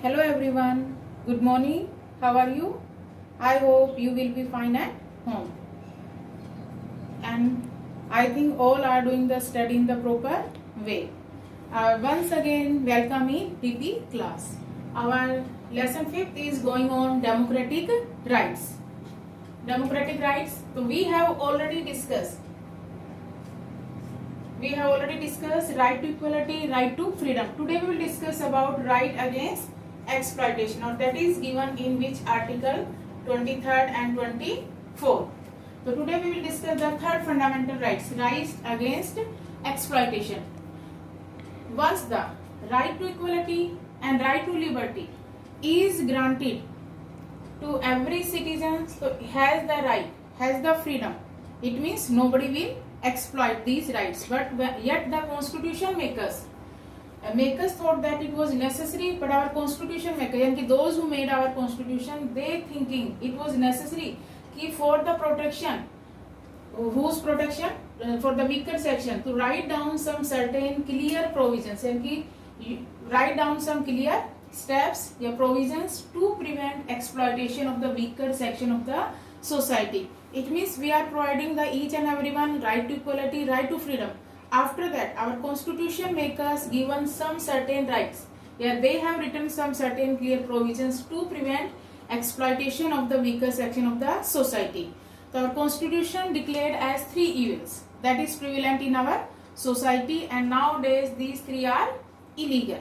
Hello everyone, good morning. How are you? I hope you will be fine at home. And I think all are doing the study in the proper way. Once again, welcome in DP class. Our lesson 5th is going on democratic rights. Democratic rights. So we have already discussed right to equality, right to freedom. Today we will discuss about right against exploitation, or that is given in which article 23rd and 24th. So today we will discuss the third fundamental rights, right against exploitation. Once the right to equality and right to liberty is granted to every citizen, so has the right, has the freedom, it means nobody will exploit these rights. But yet the constitution makers thought that it was necessary, but our constitution maker, yani those who made our constitution, they thinking it was necessary कि for the protection, whose protection, for the weaker section, to write down some certain clear provisions, yani write down some clear steps या provisions to prevent exploitation of the weaker section of the society. It means we are providing the each and everyone right to equality, right to freedom. After that, our constitution makers given some certain rights. Yeah, they have written some certain clear provisions to prevent exploitation of the weaker section of the society. So our constitution declared as three evils that is prevalent in our society, and nowadays these three are illegal.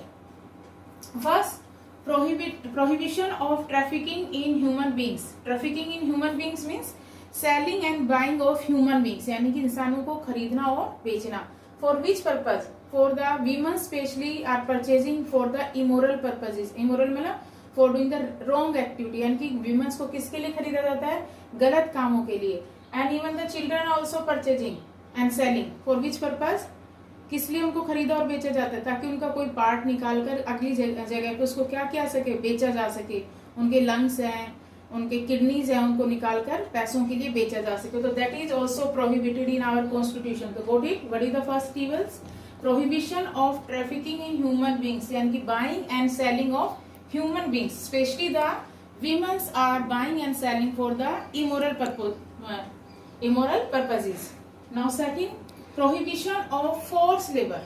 First, prohibition of trafficking in human beings. Trafficking in human beings means selling and buying of human beings, यानी कि इंसानों को खरीदना और बेचना. For which purpose? For the women specially are purchasing for the immoral purposes. Immoral मतलब for doing the wrong activity, यानी कि वीमेंस को किसके लिए खरीदा जाता है? गलत कामों के लिए. And even the children also purchasing and selling. For which purpose? किस लिए उनको खरीदा और बेचा जाता है? ताकि उनका कोई पार्ट निकाल कर अगली जगह पे उसको क्या किया सके, बेचा जा सके. उनके लंग्स हैं, उनके किडनीज है, उनको निकालकर पैसों के लिए बेचा जा सके. तो that is also prohibited in our constitution. तो what is the first evils? Prohibition of trafficking in human beings, यानी कि buying and selling of human beings. Specially the womens are buying and selling for the immoral purposes. Now second, prohibition of force labour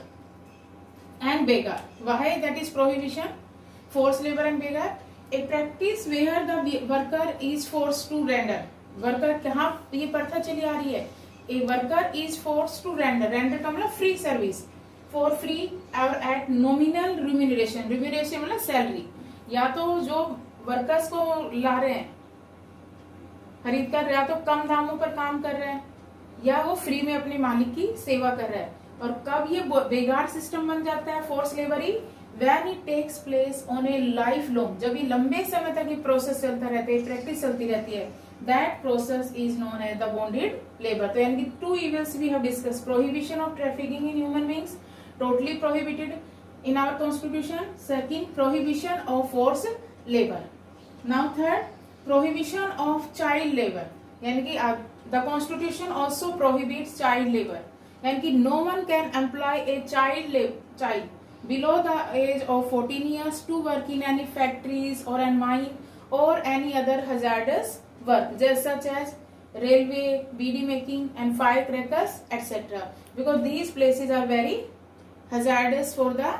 and begar. Why that is prohibition? Force labour and begar, a practice where the worker is forced to render. Worker कहाँ ये प्रथा चली आ रही है? A worker is forced to render. Render का मतलब free service, for free or at nominal remuneration. Remuneration मतलब salary. या तो जो वर्कर्स को ला रहे हैं खरीद कर, या तो कम दामों पर काम कर रहे हैं, या वो फ्री में अपने मालिक की सेवा कर रहा है. और कब ये बेगार सिस्टम बन जाता है, force लेबरी? When it takes place on a lifelong, जब ये लंबे समय तक ये प्रोसेस चलता रहता है, प्रैक्टिस चलती रहती है, that process is known as the bonded labor. तो यानी कि two evils we have discussed. Prohibition of trafficking in human beings, totally prohibited in our constitution. Second, prohibition of forced labor. Now third, prohibition of child labor. यानी कि the constitution also prohibits child labor. यानी कि no one can employ a child below the age of 14 years to work in any factories or a mine or any other hazardous work, just such as railway, beedi making and firecrackers, etc. Because these places are very hazardous for the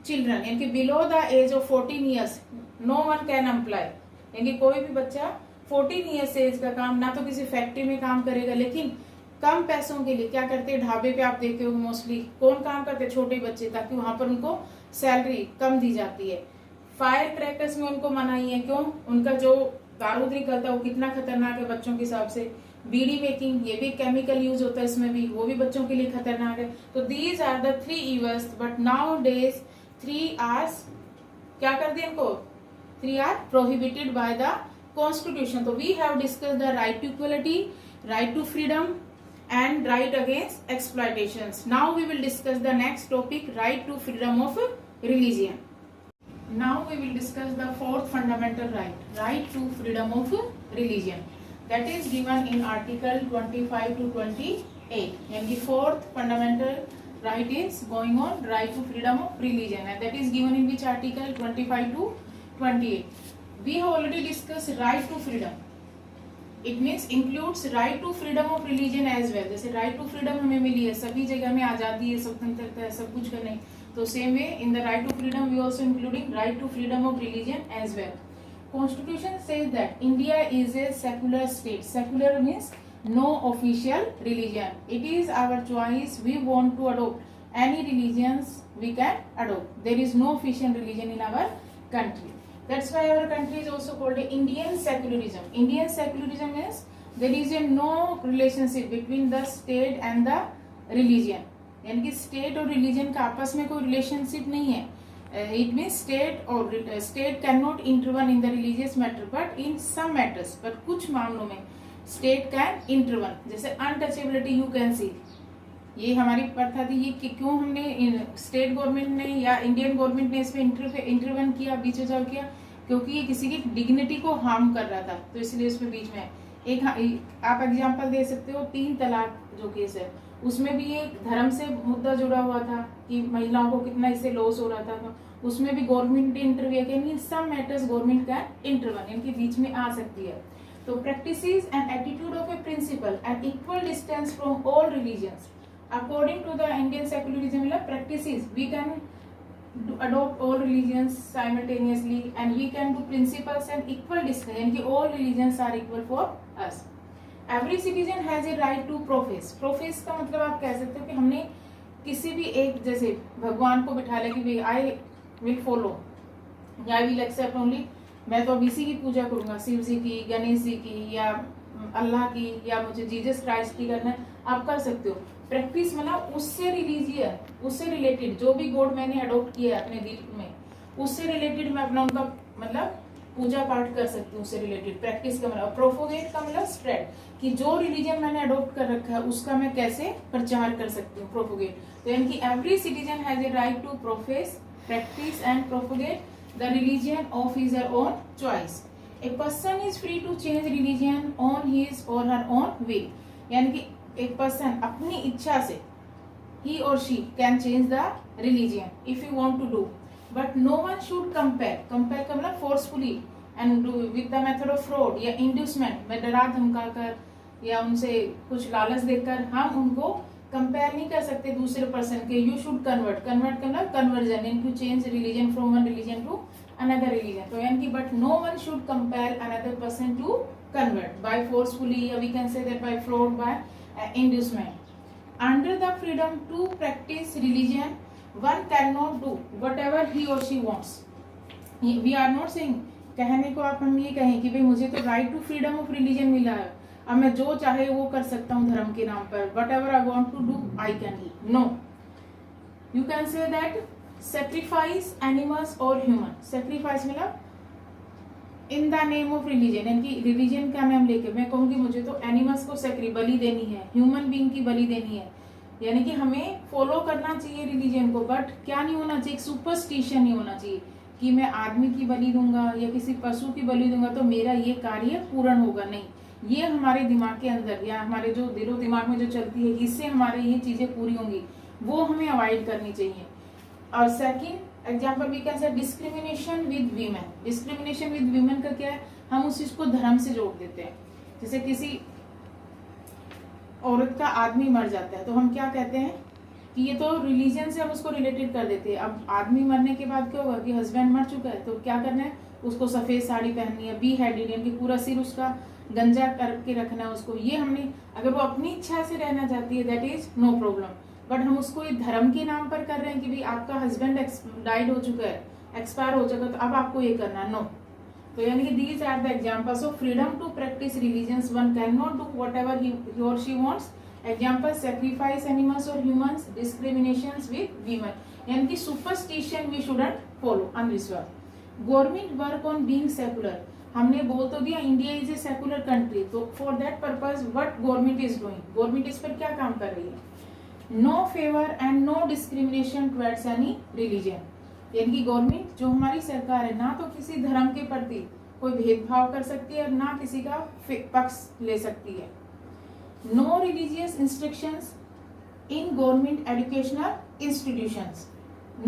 children. यानी कि below the age of 14 years no one can employ. यानी कि कोई भी बच्चा 14 years as का काम ना तो किसी फैक्ट्री में काम करेगा, लेकिन कम पैसों के लिए क्या करते हैं, ढाबे पे आप देखे हो मोस्टली कौन काम करते हैं? छोटे बच्चे, ताकि वहां पर उनको सैलरी कम दी जाती है. फायर क्रैकर्स में उनको मनाही है, क्यों? उनका जो बारूद निकलता है वो कितना खतरनाक है बच्चों के हिसाब से. बीड़ी मेकिंग, ये भी केमिकल यूज होता है इसमें भी, वो भी बच्चों के लिए खतरनाक है. तो these are the three evils, but nowadays three R's क्या कर दिया इनको? Three are prohibited by the constitution. तो we have discuss the right to equality, right to freedom and right against exploitations. Now we will discuss the next topic, right to freedom of religion. Now we will discuss the fourth fundamental right, right to freedom of religion. That is given in article 25 to 28. And the fourth fundamental right is going on right to freedom of religion, and that is given in which article 25 to 28. We have already discussed right to freedom. It means includes right to freedom of religion as well. जैसे right to freedom हमें मिली है, सभी जगह में आज़ादी है, स्वतंत्रता है, सब कुछ करने, तो same way in the right to freedom we also including right to freedom of religion as well. Constitution says that India is a secular state. Secular means no official religion. It is our choice. We want to adopt any religions we can adopt. There is no official religion in our country. That's why our country is also called Indian secularism. Indian secularism means there is a no relationship between the state and the religion. यानी कि state और religion का आपस में कोई relationship नहीं है. It means state cannot intervene in the religious matter, but in some matters, but कुछ मामलों में state can intervene. जैसे untouchability you can see, ये हमारी प्रथा थी. ये क्यों हमने स्टेट गवर्नमेंट ने या इंडियन गवर्नमेंट ने इसमें इंटरवेन किया, बीच बचाव किया, क्योंकि ये किसी की डिग्निटी को हार्म कर रहा था, तो इसलिए इसमें बीच में एक आप एग्जांपल दे सकते हो 3 तलाक जो केस है, उसमें भी एक धर्म से मुद्दा जुड़ा हुआ था कि महिलाओं को कितना इससे लॉस हो रहा था, तो उसमें भी गवर्नमेंट ने इंटरव्यू किया. इन सम मैटर्स गवर्नमेंट का इंटरवन इनके बीच में आ सकती है. तो practices and attitude of a principle at equal distance from all religions. According to the Indian secularism practices, we can adopt all religions simultaneously, and we can do principles and equal distance, यानी कि all religions are equal for us. Every citizen has a right to profess. Profess का मतलब आप कह सकते हो कि हमने किसी भी एक, जैसे भगवान को बिठा लिया कि भाई आई विल फॉलो या आई विल एक्सेप्ट ओनली, मैं तो अब इसी की पूजा करूंगा, शिव जी की, गणेश जी की, या अल्लाह की, या मुझे जीसस क्राइस्ट की करना है, आप कर सकते हो. प्रैक्टिस मतलब उससे रिलीजियन, उससे रिलेटेड जो भी गॉड मैंने अडॉप्ट किया है अपने दिल में, उससे रिलेटेड मैं अपना उनका मतलब पूजा पाठ कर सकती हूँ, उससे रिलेटेड. प्रैक्टिस का मतलब. प्रोपोगेट का मतलब स्प्रेड, कि जो रिलीजन मैंने अडॉप्ट कर रखा है उसका मैं कैसे प्रचार कर सकती हूँ. प्रोपोगेट, तो यानी कि every citizen has a right to profess, practice and propagate the religion of his और own choice. A person is free to change religion on his और हर ओन वे. यानी कि एक पर्सन अपनी इच्छा से, he or she can change the religion if you want to do, but no one should compare का मतलब forcefully and do with the method of fraud या inducement में डरा धमका कर या उनसे कुछ लालच देकर हम उनको कंपेयर नहीं कर सकते दूसरे पर्सन के. यू शुड कन्वर्ट का मतलब कन्वर्जन, यानी to change religion from one religion to another religion. तो यानी कि but no one should compare another person to convert by forcefully, या we can say that by fraud, by inducement. Under the freedom to practice religion, one cannot do whatever he or she wants. We are not saying, कहने को आप हम ये कहें कि भाई मुझे तो right to freedom of religion मिला है, अब मैं जो चाहे वो कर सकता हूँ धर्म के नाम पर. Whatever I want to do, I can do. No. You can say that sacrifice animals or human. Sacrifice मतलब in the name of religion, यानी कि रिलीजन का नाम लेके मैं कहूँगी मुझे तो एनिमल्स को बलि देनी है, ह्यूमन बीइंग की बलि देनी है. यानी कि हमें फॉलो करना चाहिए रिलीजन को, बट क्या नहीं होना चाहिए, एक सुपरस्टिशन नहीं होना चाहिए कि मैं आदमी की बलि दूंगा या किसी पशु की बलि दूंगा तो मेरा ये कार्य पूर्ण होगा. नहीं, ये हमारे दिमाग के अंदर या हमारे जो दिलो दिमाग में जो चलती है, इससे हमारे ये चीजें पूरी होंगी, वो हमें अवॉइड करनी चाहिए. और second example we can say discrimination with women. Discrimination with women का क्या है, हम उस चीज को धर्म से जोड़ देते हैं. जैसे किसी औरत का आदमी मर जाता है तो हम क्या कहते हैं कि ये तो रिलीजन से हम उसको रिलेटेड कर देते हैं. अब आदमी मरने के बाद क्या होगा कि हस्बैंड मर चुका है तो क्या करना है, उसको सफेद साड़ी पहननी है, बी हेडेड, यानी कि पूरा सिर उसका गंजा करके रखना है उसको. ये हमने, अगर वो अपनी इच्छा से रहना चाहती है that is no problem, but हम उसको एक धर्म के नाम पर कर रहे हैं कि भाई आपका हस्बैंड डाइड हो चुका है, एक्सपायर हो चुका है, तो अब आपको ये करना है. नो. तो यानी कि these are the examples of freedom to practice religions. One can not do whatever he और she wants. Example sacrifice animals और ह्यूमंस, डिस्क्रिमिनेशंस विद वीमेन, यानी कि सुपरस्टिशन वी शुडंट फॉलो, अंधविश्वास. Government work on being secular. हमने बोल तो दिया India is a secular country, तो for that purpose what government is doing, government इस पर क्या काम कर रही है. No favour and no discrimination towards any religion. यानी कि गवर्नमेंट जो हमारी सरकार है ना तो किसी धर्म के प्रति कोई भेदभाव कर सकती है और ना किसी का पक्ष ले सकती है. No religious instructions in government educational institutions.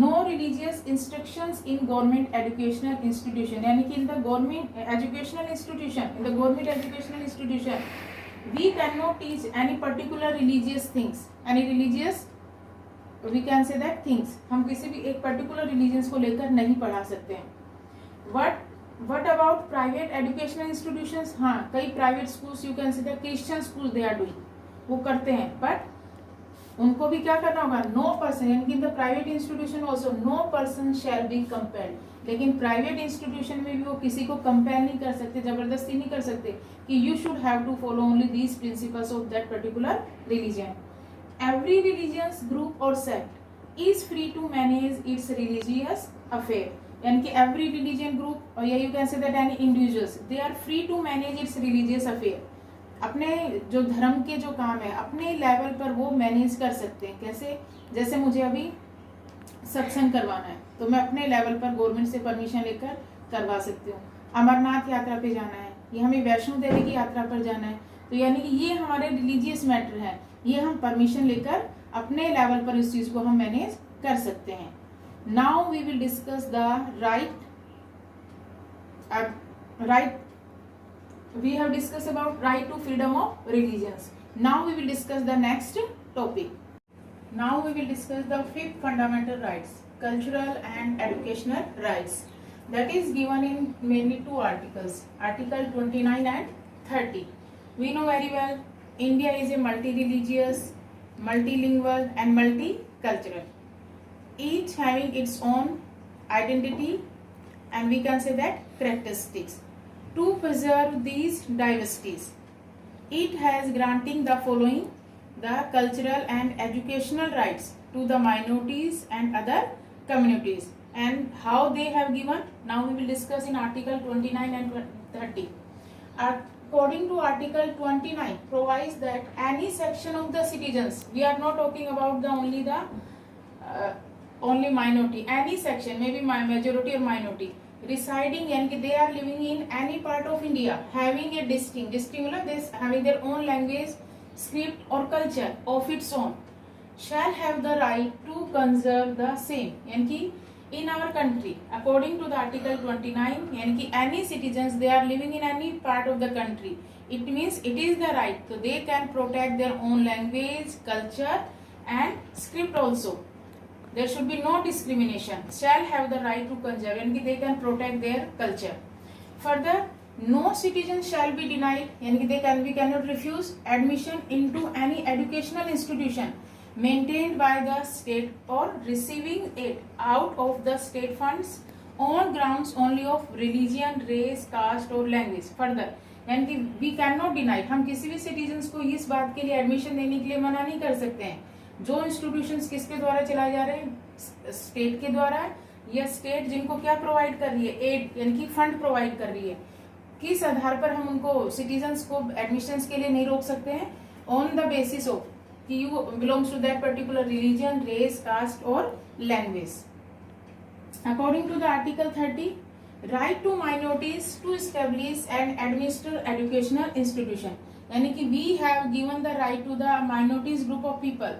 No religious instructions in government educational institution, यानी कि in the government educational institution, in the government educational institution we cannot teach any particular religious things, any religious we can say that things, हम किसी भी एक particular religions को लेकर नहीं पढ़ा सकते हैं. what about private educational institutions? हाँ, कई private schools you can say that Christian schools they are doing, वो करते हैं, but उनको भी क्या करना होगा? नो पर्सन, यानी कि in the private institution also no person shall be compelled, लेकिन प्राइवेट इंस्टीट्यूशन में भी वो किसी को कंपेल नहीं कर सकते, जबरदस्ती नहीं कर सकते कि you should have to follow only these principles of that particular religion. Every religious group और sect is free to manage its religious affair, यानी कि एवरी रिलीजियन ग्रुप और you can say that any individuals they are free to manage its religious affair, अपने जो धर्म के जो काम है अपने लेवल पर वो मैनेज कर सकते हैं. कैसे? जैसे मुझे अभी सत्संग करवाना है तो मैं अपने लेवल पर गवर्नमेंट से परमिशन लेकर करवा सकती हूँ. अमरनाथ यात्रा पे जाना है, ये हमें वैष्णो देवी की यात्रा पर जाना है, तो यानी कि ये हमारे रिलीजियस मैटर है, ये हम परमिशन लेकर अपने लेवल पर इस चीज को हम मैनेज कर सकते हैं. Now we will discuss the right we have discussed about right to freedom of religions. Now we will discuss the next topic. Now we will discuss the fifth fundamental rights, cultural and educational rights, that is given in mainly two articles, article 29 and 30. We know very well India is a multi-religious, multilingual and multicultural, each having its own identity and we can say that characteristics. To preserve these diversities, it has granting the following: the cultural and educational rights to the minorities and other communities. And how they have given, now we will discuss in article 29 and 30. According to article 29 provides that any section of the citizens, we are not talking about the only minority, any section, maybe majority or minority, residing and they are living in any part of India, having a distinct this having their own language, script or culture of its own, shall have the right to conserve the same. यानी कि in our country according to the article 29, यानी कि any citizens they are living in any part of the country, it means it is the right, so they can protect their own language, culture and script also. There should be no discrimination, shall have the right to conserve, यानी कि they can protect their culture. Further, no citizen shall be denied, यानी कि we cannot refuse admission into any educational institution maintained by the state or receiving it out of the state funds on grounds only of religion, race, caste or language. Further, यानी कि we cannot deny, हम किसी भी citizens को इस बात के लिए admission देने के लिए मना नहीं कर सकते हैं. जो इंस्टीट्यूशंस किसके द्वारा चलाए जा रहे हैं? स्टेट के द्वारा, या स्टेट जिनको क्या प्रोवाइड कर रही है? एड, यानी कि फंड प्रोवाइड कर रही है. किस आधार पर हम उनको सिटीजन्स को एडमिशंस के लिए नहीं रोक सकते हैं? ऑन द बेसिस ऑफ कि you belongs to that particular religion, race, caste और language. According to the article 30, right to minorities to establish and administer educational institution, यानी कि we have given the right to the minorities group of people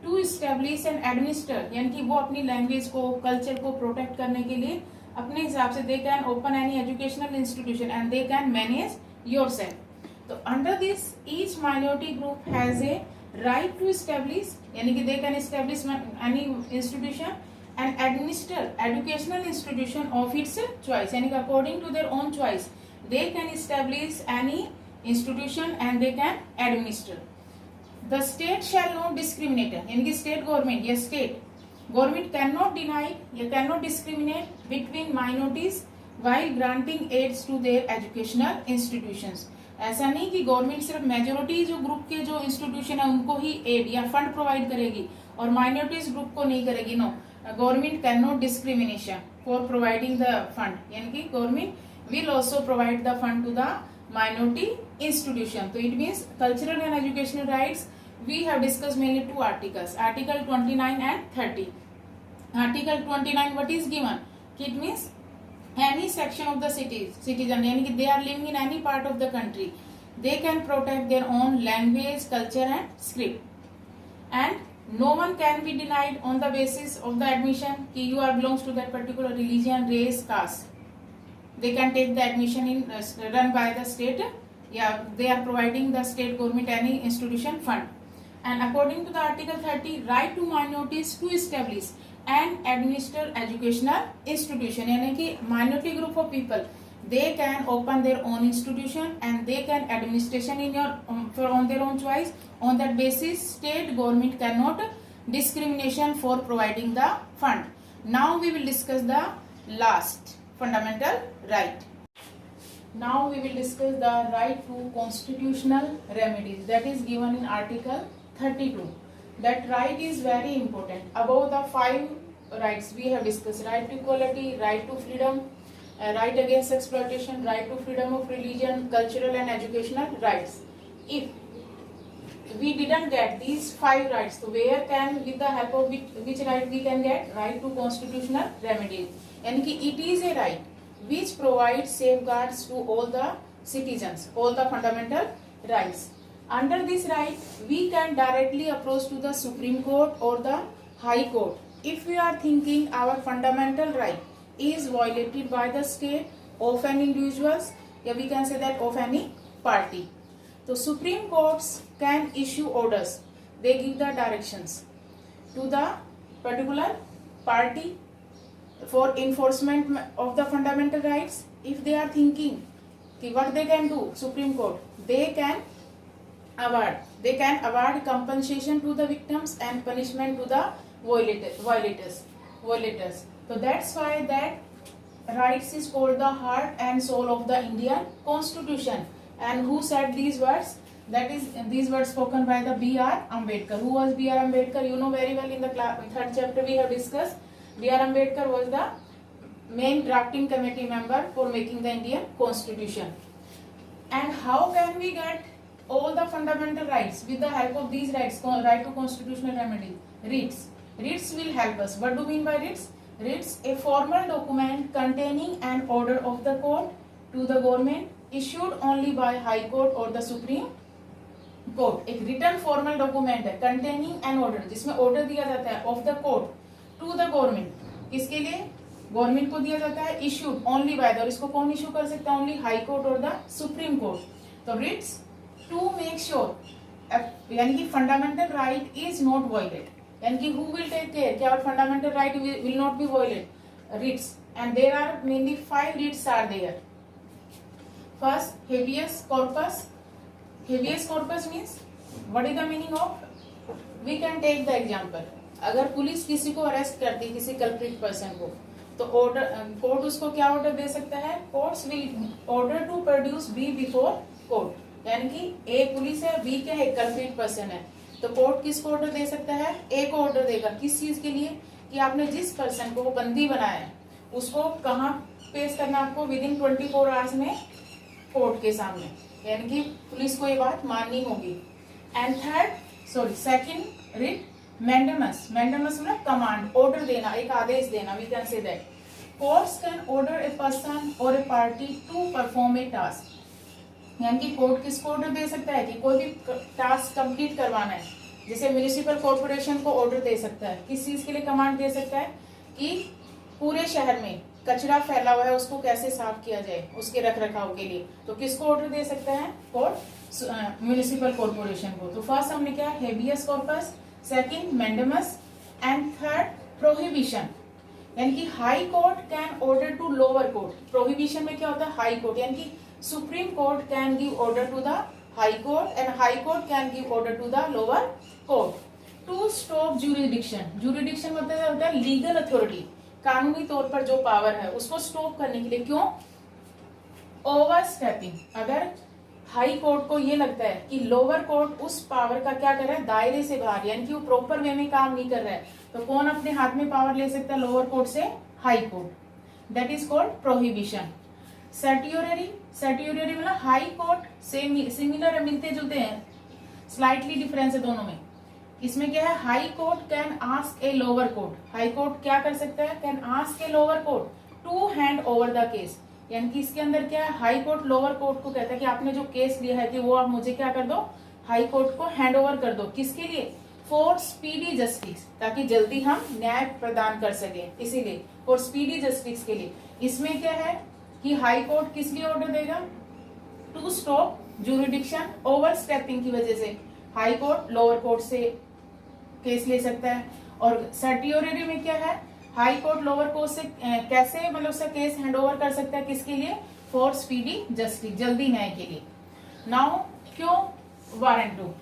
to establish and administer, यानी कि वो अपनी language को, culture को protect करने के लिए अपने हिसाब से they can open any educational institution and they can manage yourself. तो under this each minority group has a right to establish, यानी कि they can establish any institution and administer educational institution of its choice, यानी कि according to their own choice they can establish any institution and they can administer. The state shall not discriminate, यानी कि state government या state government cannot deny या cannot discriminate between minorities while granting aids to their educational institutions. ऐसा नहीं कि government सिर्फ majority जो group के जो इंस्टीट्यूशन है उनको ही एड या फंड प्रोवाइड करेगी और माइनॉरिटीज ग्रुप को नहीं करेगी. No, government can not discrimination for providing the fund, यानी कि government will also provide the fund to the minority institution. So it means cultural and educational rights we have discussed mainly two articles, article 29 and 30. Article 29 what is given? It means any section of the citizen, यानी कि they are living in any part of the country, they can protect their own language, culture and script. And no one can be denied on the basis of the admission कि you are belongs to that particular religion, race, caste. They can take the admission in run by the state. Yeah, they are providing the state government any institution fund. And according to the Article 30, right to minorities to establish and administer educational institution. यानी कि minority group of people, they can open their own institution and they can administration in your on their own choice. On that basis, state government cannot discrimination for providing the fund. Now we will discuss the last fundamental right. Now we will discuss the right to constitutional remedies that is given in Article 32. That right is very important. Above the 5 rights we have discussed: right to equality, right to freedom, right against exploitation, right to freedom of religion, cultural and educational rights. If we didn't get these 5 rights, so where can, with the help of which right we can get? Right to constitutional remedies. यानी कि it is a right which provides safeguards to all the citizens, all the fundamental rights. Under this right, we can directly approach to the Supreme Court or the High Court if we are thinking our fundamental right is violated by the state of an individuals, या we can say that of any party. So Supreme Courts can issue orders. They give the directions to the particular party for enforcement of the fundamental rights. If they are thinking what they can do, Supreme Court, they can award compensation to the victims and punishment to the violators. So that's why that rights is called the heart and soul of the Indian Constitution. And who said these words? That is, these words spoken by the B.R. Ambedkar. Who was B.R. Ambedkar? You know very well. In the 3rd chapter we have discussed. B.R. Ambedkar was the main drafting committee member for making the Indian Constitution. And how can we get all the fundamental rights with the help of these rights? Right to constitutional remedy, writs. Writs will help us. What do you mean by writs? Writs, a formal document containing an order of the court to the government issued only by High Court or the Supreme Court. एक written formal document है containing an order, जिसमें order दिया जाता है of the court to the government. किसके लिए? Government को दिया जाता है. issued only by the, और इसको कौन issue कर सकता है? only High Court और the Supreme Court. तो writs to make sure, यानी कि fundamental right is not violated. यानी कि who will take care कि our fundamental right will not be violated? Writs. And there are mainly 5 writs are there. First, habeas corpus. Habeas corpus means, what is the meaning of? We can take the example. अगर police किसी को arrest करती है, किसी culprit person को, तो order, court उसको क्या ऑर्डर दे सकता है? Courts will order to produce be before court. यानी कि ए पुलिस है, बी क्या है? कल्प्रिट पर्सन है. तो कोर्ट किसको ऑर्डर दे सकता है? ए को ऑर्डर देगा. किस चीज के लिए? कि आपने जिस पर्सन को बंदी बनाया है उसको कहाँ पेश करना? आपको विद इन 24 आवर्स में कोर्ट के सामने. यानी कि पुलिस को ये बात माननी होगी. And second writ mandamus. Mandamus मतलब कमांड, ऑर्डर देना, एक आदेश देना. We can say that courts can order a person और a party to perform a task. यानी कि कोर्ट किसको ऑर्डर दे सकता है कि कोई भी टास्क कंप्लीट करवाना है. जैसे म्युनिसिपल कॉर्पोरेशन को ऑर्डर दे सकता है. किस चीज के लिए कमांड दे सकता है? कि पूरे शहर में कचरा फैला हुआ है उसको कैसे साफ किया जाए, उसके रख रखाव के लिए. तो किसको ऑर्डर दे सकता है? कोर्ट म्युनिसिपल कॉर्पोरेशन को. तो फर्स्ट हमने क्या? Habeas corpus, second mandamus, and third prohibition. यानी कि high court can order to lower court. Prohibition में क्या होता है? High court. यानी कि supreme court can give order to the high court and high court can give order to the lower court to stop jurisdiction. Jurisdiction मतलब होता है legal authority, कानूनी तौर पर जो पावर है उसको स्टॉप करने के लिए. क्यों? Over stepping. अगर हाई कोर्ट को ये लगता है कि लोअर कोर्ट उस पावर का क्या कर रहा है? दायरे से बाहर, यानी कि वो प्रॉपर वे में काम नहीं कर रहा है, तो कौन अपने हाथ में पावर ले सकता है लोअर कोर्ट से? High court. That is called prohibition. Certiorari. Certiorari मतलब हाई कोर्ट से सिमिलर है, मिलते जुलते हैं, स्लाइटली डिफरेंस है दोनों में. इसमें क्या है? High court can ask a lower court. High court क्या कर सकता है? Can ask a lower court to hand over the case. यानी कि इसके अंदर क्या है? हाई कोर्ट लोअर कोर्ट को कहता है कि आपने जो केस लिया है कि वो आप मुझे क्या कर दो? हाई कोर्ट को हैंड ओवर कर दो. किसके लिए? फॉर स्पीडी जस्टिस, ताकि जल्दी हम न्याय प्रदान कर सके, इसीलिए फॉर स्पीडी जस्टिस के लिए। इसमें क्या है कि हाई कोर्ट किस लिए ऑर्डर देगा, to stop jurisdiction overstepping की वजह से हाई कोर्ट लोअर कोर्ट से केस ले सकता है। और सर्टियोररी में क्या है, हाई कोर्ट लोअर कोर्ट से कैसे मतलब उसका केस हैंड ओवर कर सकता है, किसके लिए, फॉर स्पीडी जस्टिस, जल्दी न्याय के लिए। Now quo warranto,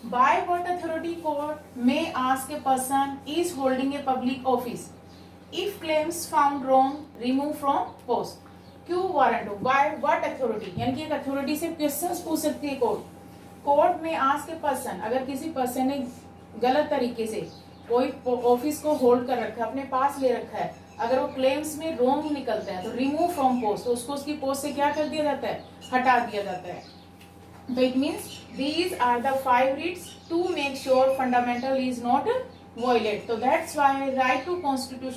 by what authority court may ask a person is holding a public office if claims found wrong remove from post. Quo warranto हो, बाय व्हाट अथॉरिटी, यानी कि एक authority से questions पूछ सकती है court. Court may ask a person, अगर किसी पर्सन ने गलत तरीके से कोई ऑफिस को होल्ड कर रखा है, अपने पास ले रखा है, अगर वो क्लेम्स में रॉन्ग निकलता है तो रिमूव फ्रॉम पोस्ट, तो उसको उसकी पोस्ट से क्या कर दिया जाता है, हटा दिया जाता है। तो it means these are the 5 writs to make sure fundamental is not violated. So that's why right to constitutional